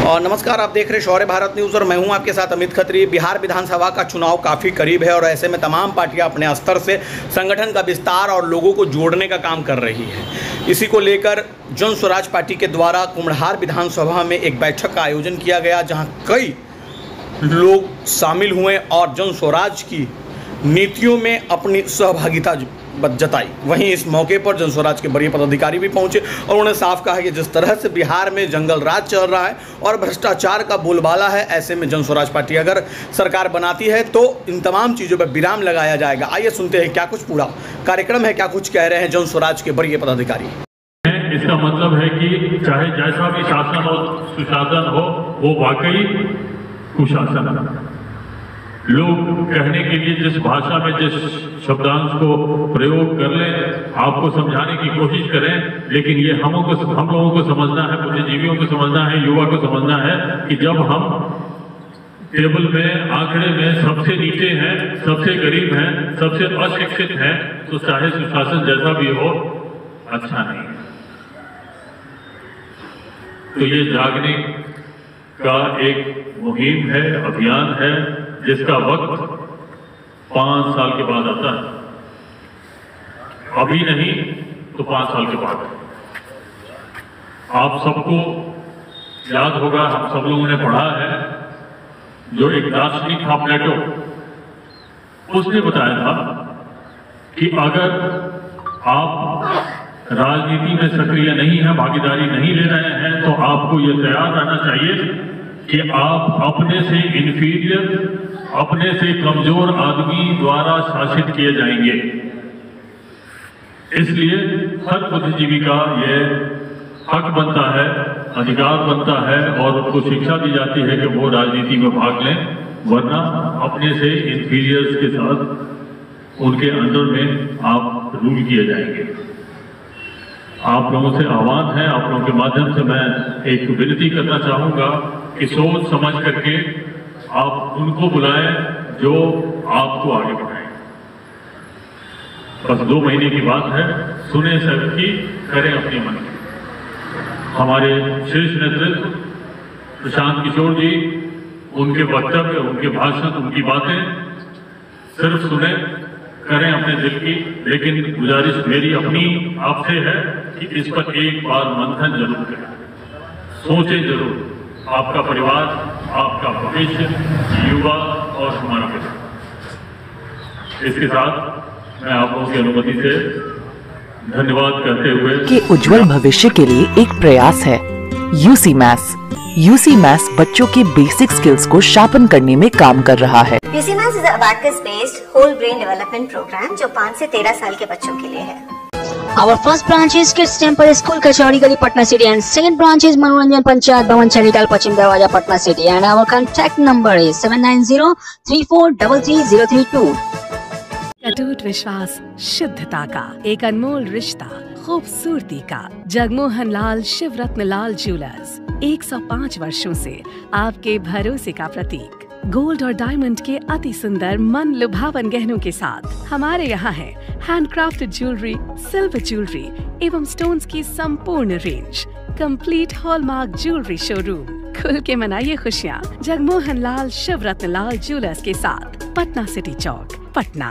और नमस्कार, आप देख रहे शौर्य भारत न्यूज़ और मैं हूं आपके साथ अमित खत्री। बिहार विधानसभा का चुनाव काफ़ी करीब है और ऐसे में तमाम पार्टियां अपने स्तर से संगठन का विस्तार और लोगों को जोड़ने का काम कर रही है। इसी को लेकर जन स्वराज पार्टी के द्वारा कुम्हड़ार विधानसभा में एक बैठक का आयोजन किया गया, जहाँ कई लोग शामिल हुए और जन स्वराज की नीतियों में अपनी सहभागिता जताई। वहीं इस मौके पर जन स्वराज के बड़े पदाधिकारी भी पहुंचे और उन्होंने साफ कहा कि जिस तरह से बिहार में जंगल राज चल रहा है और भ्रष्टाचार का बोलबाला है, ऐसे में जन स्वराज पार्टी अगर सरकार बनाती है तो इन तमाम चीज़ों पर विराम लगाया जाएगा। आइए सुनते हैं क्या कुछ पूरा कार्यक्रम है, क्या कुछ कह रहे हैं जन स्वराज के बड़े पदाधिकारी। इसका मतलब है कि चाहे जैसा भी शासन हो, सुशासन हो, वो वाकई कुशासन है। लोग कहने के लिए जिस भाषा में जिस शब्दांश को प्रयोग कर ले, आपको समझाने की कोशिश करें, लेकिन ये हम लोगों को समझना है, बुद्धिजीवियों को समझना है, युवा को समझना है कि जब हम टेबल में आंकड़े में सबसे नीचे हैं, सबसे गरीब हैं, सबसे अशिक्षित हैं, तो चाहे सुशासन जैसा भी हो, अच्छा नहीं। तो ये जागने का एक मुहिम है, अभियान है, जिसका वक्त 5 साल के बाद आता है। अभी नहीं तो 5 साल के बाद। आप सबको याद होगा, हम सब लोगों ने पढ़ा है, जो एक दार्शनिक था प्लेटो, उसने बताया था कि अगर आप राजनीति में सक्रिय नहीं है, भागीदारी नहीं ले रहे हैं, तो आपको यह तैयार रहना चाहिए कि आप अपने से इन्फीरियर, अपने से कमजोर आदमी द्वारा शासित किए जाएंगे। इसलिए हर बुद्धिजीवी का यह हक बनता है, अधिकार बनता है और उनको शिक्षा दी जाती है कि वो राजनीति में भाग लें, वरना अपने से इन्फीरियर्स के साथ उनके अंडर में आप रूल किए जाएंगे। आप लोगों से आह्वान है, आप लोगों के माध्यम से मैं एक विनती करना चाहूँगा कि सोच समझ करके आप उनको बुलाएं जो आपको आगे बढ़ाएं। बस 2 महीने की बात है, सुने सबकी, करें अपनी मन की। हमारे शीर्ष नेतृत्व प्रशांत किशोर जी, उनके वक्तव्य, उनके भाषण, उनकी बातें सिर्फ सुने, करें अपने दिल की, लेकिन गुजारिश मेरी अपनी आपसे है कि इस पर एक बार मंथन जरूर करें, सोचें जरूर। आपका परिवार, आपका भविष्य, युवा और हमारा भविष्य। इसके साथ मैं आप लोगों की अनुमति से धन्यवाद करते हुए के उज्जवल भविष्य के लिए एक प्रयास है यूसी मैथ्स। यूसी मैथ्स बच्चों के बेसिक स्किल्स को शार्पन करने में काम कर रहा है। UC maths is abacus based whole brain development programme जो 5 से 13 साल के बच्चों के लिए है। Our first branch is Kids Temple School, Kachori Gali, Patna City, and second branch is Manoranjan Panchayat Bhavan, Charital, Pachim Darwaja, Patna City, and our contact number is 7903433032. अटूट विश्वास, शुद्धता का एक अनमोल रिश्ता, खूबसूरती का। जगमोहन लाल शिवरत्न लाल ज्वेलर्स 105 वर्षों से आपके भरोसे का प्रतीक। गोल्ड और डायमंड के अति सुंदर मन लुभावन गहनों के साथ हमारे यहाँ है हैंडक्राफ्टेड ज्वेलरी, सिल्वर ज्वेलरी एवं स्टोन्स की संपूर्ण range. Complete hallmark jewellery showroom. खुल के मनाइए खुशियाँ जगमोहन लाल शिवरत्न लाल ज्वेलर्स के साथ, पटना सिटी चौक, पटना।